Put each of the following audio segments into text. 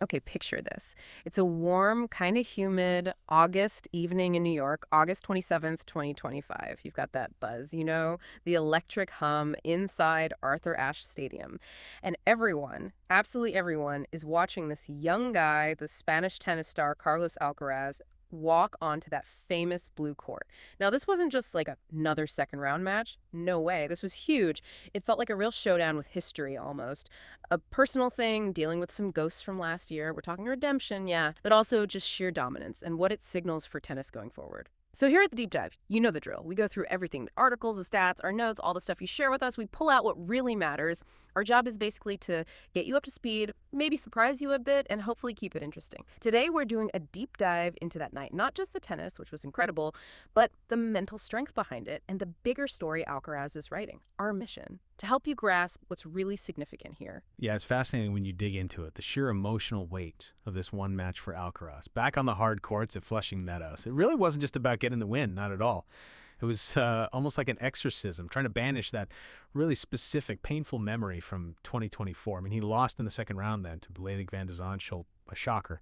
Okay, picture this. It's a warm, kind of humid August evening in New York, August 27th, 2025. You've got that buzz, the electric hum inside Arthur Ashe Stadium. And everyone, absolutely everyone, is watching this young guy, the Spanish tennis star Carlos Alcaraz, walk onto that famous blue court. Now, this wasn't just like another second round match. No way. This was huge. It felt like a real showdown with history almost, a personal thing, dealing with some ghosts from last year. We're talking redemption, yeah, but also just sheer dominance and what it signals for tennis going forward. So here at the Deep Dive, you know the drill. We go through everything, the articles, the stats, our notes, all the stuff you share with us. We pull out what really matters. Our job is basically to get you up to speed, maybe surprise you a bit, and hopefully keep it interesting. Today, we're doing a deep dive into that night. Not just the tennis, which was incredible, but the mental strength behind it and the bigger story Alcaraz is writing. Our mission, to help you grasp what's really significant here. Yeah, it's fascinating when you dig into it. The sheer emotional weight of this one match for Alcaraz. Back on the hard courts at Flushing Meadows. It really wasn't just about getting the win, not at all. It was almost like an exorcism, trying to banish that really specific, painful memory from 2024. I mean, he lost in the second round then to Beladik van de Zandschulp, a shocker.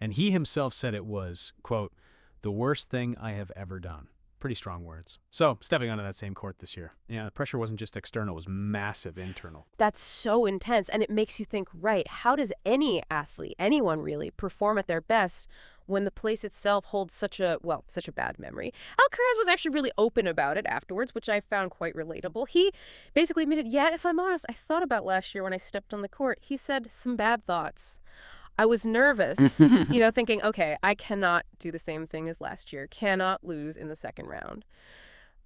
And he himself said it was, quote, the worst thing I have ever done. Pretty strong words. So, stepping onto that same court this year. Yeah, the pressure wasn't just external, it was massive internal. That's so intense, and it makes you think, right, how does any athlete, anyone really, perform at their best when the place itself holds such a bad memory? Alcaraz was actually really open about it afterwards, which I found quite relatable. He basically admitted, yeah, if I'm honest, I thought about last year when I stepped on the court. He said some bad thoughts. I was nervous, thinking, okay, I cannot do the same thing as last year, cannot lose in the second round.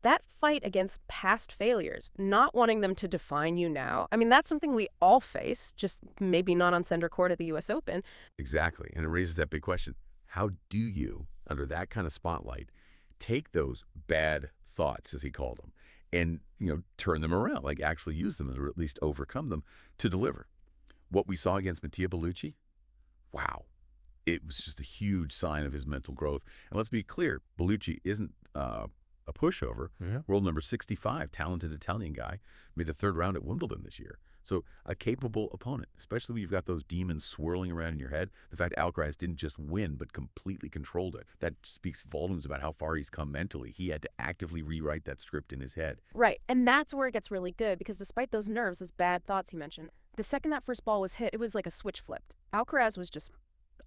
That fight against past failures, not wanting them to define you now, I mean, that's something we all face, just maybe not on center court at the U.S. Open. Exactly. And it raises that big question. How do you, under that kind of spotlight, take those bad thoughts, as he called them, and, turn them around, like actually use them or at least overcome them to deliver? What we saw against Mattia Bellucci, wow. It was just a huge sign of his mental growth. And let's be clear, Bellucci isn't a pushover. Yeah. World number 65, talented Italian guy, made the third round at Wimbledon this year. So a capable opponent, especially when you've got those demons swirling around in your head. The fact Alcaraz didn't just win, but completely controlled it. That speaks volumes about how far he's come mentally. He had to actively rewrite that script in his head. Right, and that's where it gets really good, because despite those nerves, those bad thoughts he mentioned, the second that first ball was hit, it was like a switch flipped. Alcaraz was just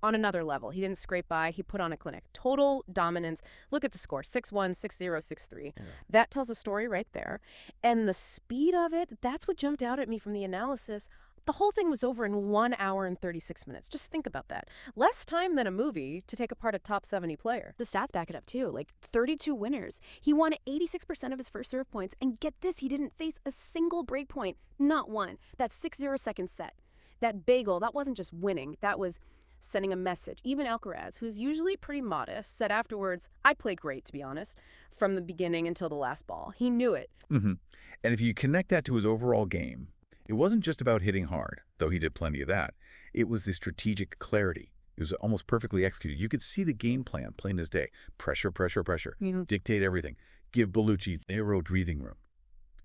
on another level. He didn't scrape by. He put on a clinic. Total dominance. Look at the score, 6-1, 6-0, 6-3. Yeah. That tells a story right there. And the speed of it, that's what jumped out at me from the analysis. The whole thing was over in 1 hour and 36 minutes. Just think about that. Less time than a movie to take apart a top 70 player. The stats back it up too, like 32 winners. He won 86% of his first serve points, and get this, he didn't face a single break point, not one. That 6-0 second set. That bagel, that wasn't just winning, that was sending a message. Even Alcaraz, who's usually pretty modest, said afterwards, I played great, to be honest, from the beginning until the last ball. He knew it. And if you connect that to his overall game, it wasn't just about hitting hard, though he did plenty of that. It was the strategic clarity. It was almost perfectly executed. You could see the game plan plain as day. Pressure, pressure, pressure. Dictate everything. Give Bellucci narrow breathing room.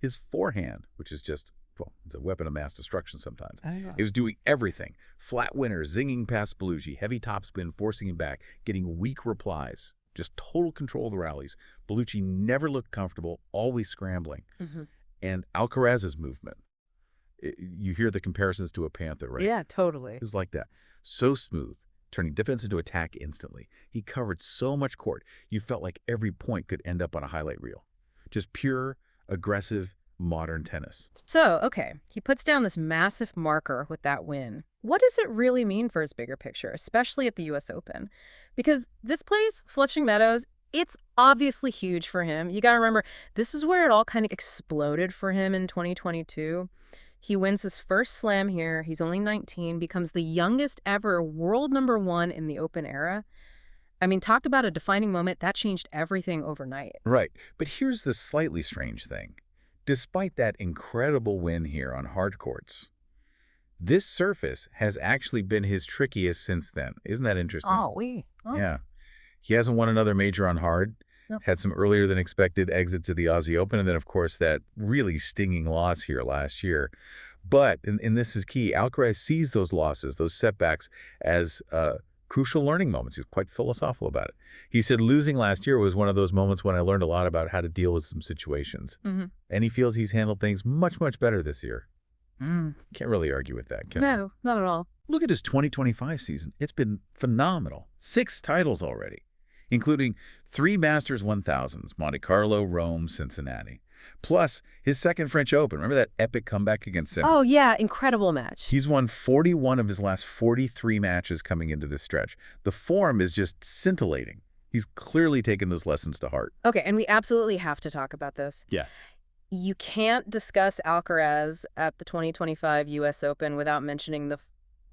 His forehand, which is just, it's a weapon of mass destruction sometimes. It was doing everything. Flat winners, zinging past Bellucci, heavy topspin, forcing him back, getting weak replies. Just total control of the rallies. Bellucci never looked comfortable, always scrambling. And Alcaraz's movement, you hear the comparisons to a panther, right? Yeah, totally. It was like that. So smooth, turning defense into attack instantly. He covered so much court, you felt like every point could end up on a highlight reel. Just pure, aggressive, modern tennis. So, okay, he puts down this massive marker with that win. What does it really mean for his bigger picture, especially at the U.S. Open? Because this place, Flushing Meadows, it's obviously huge for him. You got to remember, this is where it all kind of exploded for him in 2022. He wins his first slam here. He's only 19, becomes the youngest ever world number 1 in the Open era. I mean, talked about a defining moment. That changed everything overnight. Right. But here's the slightly strange thing. Despite that incredible win here on hard courts, this surface has actually been his trickiest since then. Isn't that interesting? Yeah. He hasn't won another major on hard. No. Had some earlier than expected exits at the Aussie Open, and then, of course, that really stinging loss here last year. But, and this is key, Alcaraz sees those losses, those setbacks, as crucial learning moments. He's quite philosophical about it. He said, losing last year was one of those moments when I learned a lot about how to deal with some situations. And he feels he's handled things much, much better this year. Can't really argue with that, can you? No, not at all. Look at his 2025 season. It's been phenomenal. 6 titles already, including 3 Masters 1000s, Monte Carlo, Rome, Cincinnati. Plus, his second French Open. Remember that epic comeback against Sinner? Oh, yeah, incredible match. He's won 41 of his last 43 matches coming into this stretch. The form is just scintillating. He's clearly taken those lessons to heart. Okay, and we absolutely have to talk about this. Yeah. You can't discuss Alcaraz at the 2025 U.S. Open without mentioning the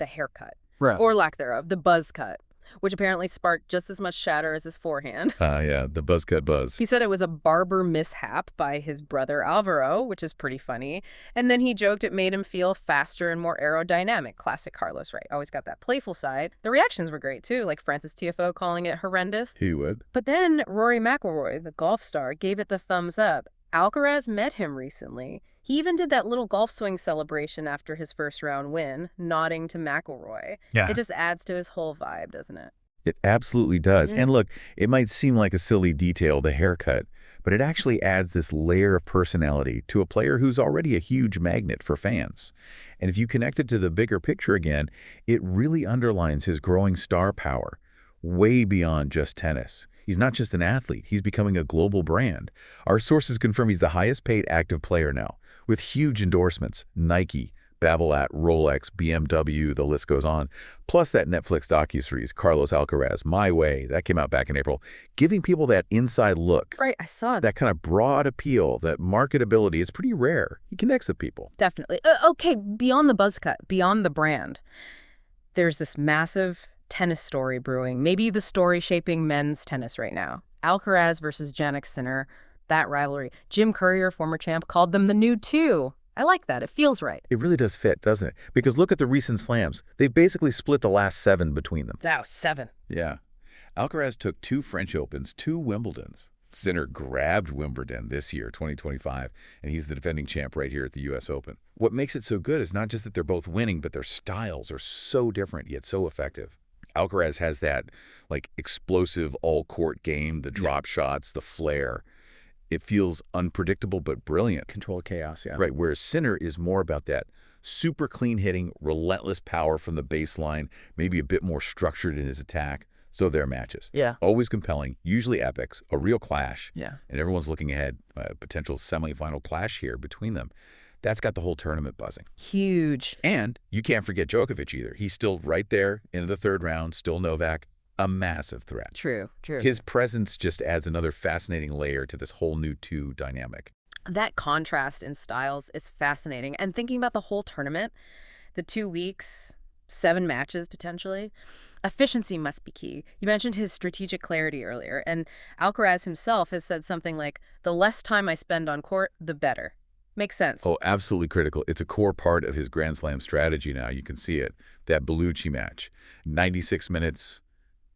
haircut, or lack thereof, the buzz cut, which apparently sparked just as much chatter as his forehand. Yeah, the buzzcut buzz. He said it was a barber mishap by his brother Alvaro, which is pretty funny. And then he joked it made him feel faster and more aerodynamic. Classic Carlos, right? Always got that playful side. The reactions were great, too, like Francis TFO calling it horrendous. He would. But then Rory McIlroy, the golf star, gave it the thumbs up. Alcaraz met him recently. He even did that little golf swing celebration after his first round win, nodding to McIlroy. Yeah. It just adds to his whole vibe, doesn't it? It absolutely does. And look, it might seem like a silly detail, the haircut, but it actually adds this layer of personality to a player who's already a huge magnet for fans. And if you connect it to the bigger picture again, it really underlines his growing star power, way beyond just tennis. He's not just an athlete, he's becoming a global brand. Our sources confirm he's the highest paid active player now, with huge endorsements, Nike, Babolat, Rolex, BMW, the list goes on. Plus that Netflix docuseries, Carlos Alcaraz, My Way, that came out back in April, giving people that inside look. Right, I saw that. That kind of broad appeal, that marketability is pretty rare. He connects with people. Definitely. Okay, beyond the buzz cut, beyond the brand, there's this massive tennis story brewing, maybe the story shaping men's tennis right now. Alcaraz versus Jannik Sinner, that rivalry. Jim Courier, former champ, called them the new two. I like that. It feels right. It really does fit, doesn't it? Because look at the recent slams. They've basically split the last 7 between them. That was 7. Yeah. Alcaraz took 2 French Opens, 2 Wimbledons. Sinner grabbed Wimbledon this year, 2025, and he's the defending champ right here at the U.S. Open. What makes it so good is not just that they're both winning, but their styles are so different yet so effective. Alcaraz has that, like, explosive all-court game, the drop shots, the flair. It feels unpredictable but brilliant. Controlled chaos, yeah. Right, whereas Sinner is more about that super clean hitting, relentless power from the baseline, maybe a bit more structured in his attack. So their matches. Yeah. Always compelling, usually epics, a real clash. Yeah. And everyone's looking ahead, a potential semifinal clash here between them. That's got the whole tournament buzzing. Huge. And you can't forget Djokovic either. He's still right there into the 3rd round, still Novak, a massive threat. True. His presence just adds another fascinating layer to this whole new 2 dynamic. That contrast in styles is fascinating. And thinking about the whole tournament, the 2 weeks, 7 matches potentially, efficiency must be key. You mentioned his strategic clarity earlier, and Alcaraz himself has said something like, the less time I spend on court, the better. Makes sense. Oh, absolutely critical. It's a core part of his Grand Slam strategy now. You can see it. That Bellucci match, 96 minutes,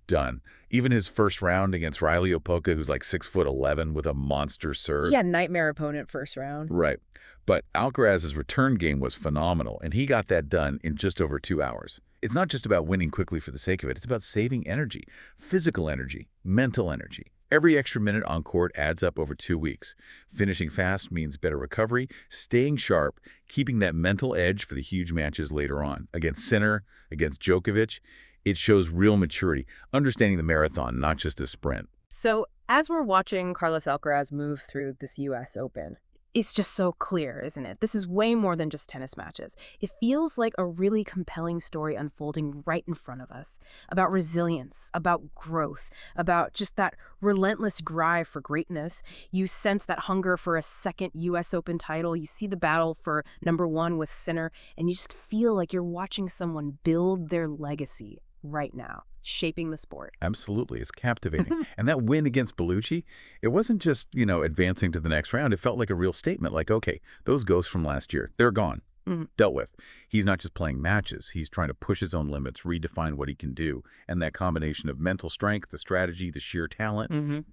done. Even his first round against Riley Opoka, who's like 6'11" with a monster serve. Yeah, nightmare opponent first round. Right. But Alcaraz's return game was phenomenal, and he got that done in just over 2 hours. It's not just about winning quickly for the sake of it. It's about saving energy, physical energy, mental energy. Every extra minute on court adds up over 2 weeks. Finishing fast means better recovery, staying sharp, keeping that mental edge for the huge matches later on. Against Sinner, against Djokovic, it shows real maturity, understanding the marathon, not just a sprint. So as we're watching Carlos Alcaraz move through this U.S. Open, it's just so clear, isn't it? This is way more than just tennis matches. It feels like a really compelling story unfolding right in front of us about resilience, about growth, about just that relentless drive for greatness. You sense that hunger for a second U.S. Open title. You see the battle for #1 with Sinner, and you just feel like you're watching someone build their legacy right now, shaping the sport. Absolutely. It's captivating. And that win against Bellucci, it wasn't just, advancing to the next round. It felt like a real statement, like, okay, those ghosts from last year, they're gone, dealt with. He's not just playing matches. He's trying to push his own limits, redefine what he can do. And that combination of mental strength, the strategy, the sheer talent,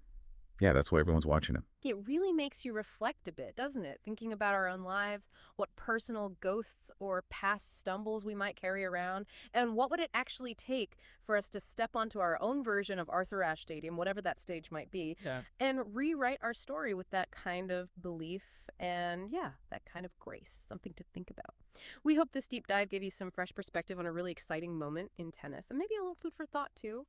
Yeah, that's why everyone's watching him. It really makes you reflect a bit, doesn't it? Thinking about our own lives, what personal ghosts or past stumbles we might carry around, and what would it actually take for us to step onto our own version of Arthur Ashe Stadium, whatever that stage might be, Yeah. and rewrite our story with that kind of belief and, yeah, that kind of grace. Something to think about. We hope this deep dive gave you some fresh perspective on a really exciting moment in tennis and maybe a little food for thought, too.